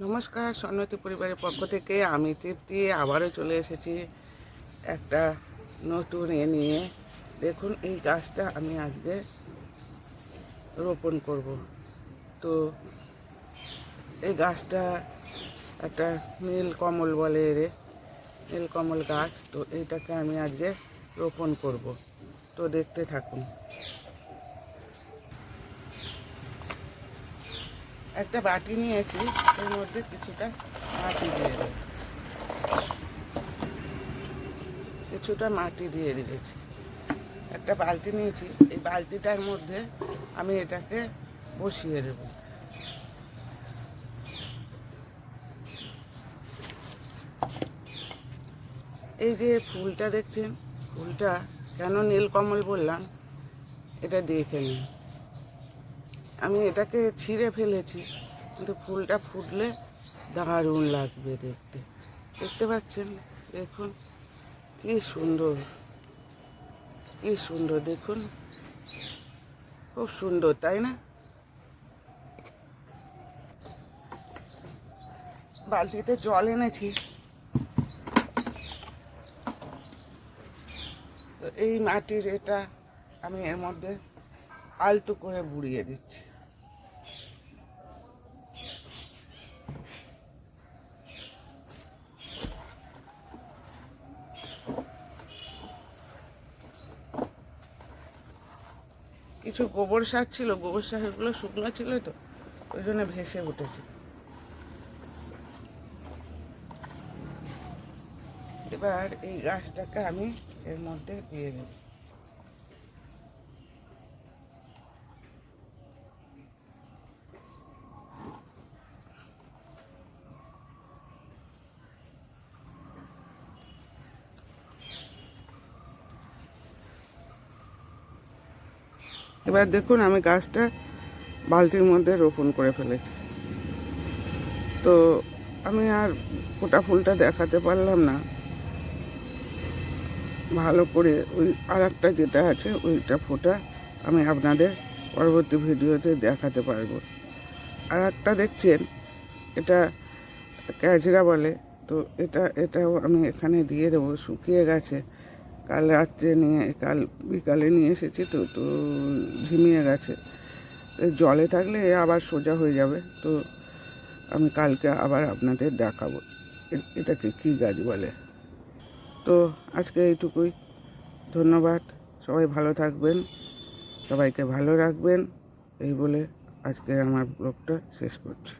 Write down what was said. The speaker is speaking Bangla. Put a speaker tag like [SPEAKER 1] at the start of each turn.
[SPEAKER 1] নমস্কার, সন্ন্যতি পরিবারের পক্ষ থেকে আমি তৃপ্তি আবারও চলে এসেছি একটা নতুন নিয়ে। দেখুন, এই গাছটা আমি আজকে রোপণ করব। তো এই গাছটা একটা নীলকমল বলে এরে, নীলকমল গাছ। তো এইটাকে আমি আজকে রোপণ করব। তো দেখতে থাকুন। একটা বাটি নিয়েছি, এর মধ্যে কিছুটা মাটি দিয়ে দেবো। মাটি দিয়ে দিয়েছি। একটা বালতি নিয়েছি, এই বালতিটার মধ্যে আমি এটাকে বসিয়ে দেব। এই যে ফুলটা দেখছেন, ফুলটা কেন নীলকমল বললাম এটা দেখে নিন। আমি এটাকে ছিঁড়ে ফেলেছি, কিন্তু ফুলটা ফুটলে দারুণ লাগবে দেখতে। দেখতে পাচ্ছেন? দেখুন কি সুন্দর, কি সুন্দর, দেখুন খুব সুন্দর, তাই না? বালতিতে জল এনেছি। তো এই মাটির এটা আমি এর মধ্যে আলতো করে বুড়িয়ে দিচ্ছি। কিছু গোবর সার ছিল, গোবর সারগুলো শুকনো ছিল, তো ওই জন্য ভেসে উঠেছে। এবার এই গাছটাকে আমি এর মধ্যে দিয়ে দেব। এবার দেখুন, আমি গাছটা বালতির মধ্যে রোপণ করে ফেলেছি। তো আমি আর ফোটা ফুলটা দেখাতে পারলাম না ভালো করে। ওই আর একটা যেটা আছে ওইটা ফোটা আমি আপনাদের পরবর্তী ভিডিওতে দেখাতে পারবো। আর একটা দেখছেন, এটা ক্যাজরা বলে। তো এটাও আমি এখানে দিয়ে দেবো। শুকিয়ে গেছে, কাল রাত্রে কাল বিকালে নিয়ে এসেছি। তো তো ঝিমিয়ে গেছে। জলে থাকলে আবার সোজা হয়ে যাবে। তো আমি কালকে আবার আপনাদের দেখাবো এটাকে কী গাছ বলে। তো আজকে এইটুকুই। ধন্যবাদ। সবাই ভালো থাকবেন, সবাইকে ভালো রাখবেন, এই বলে আজকে আমার ব্লগটা শেষ করছি।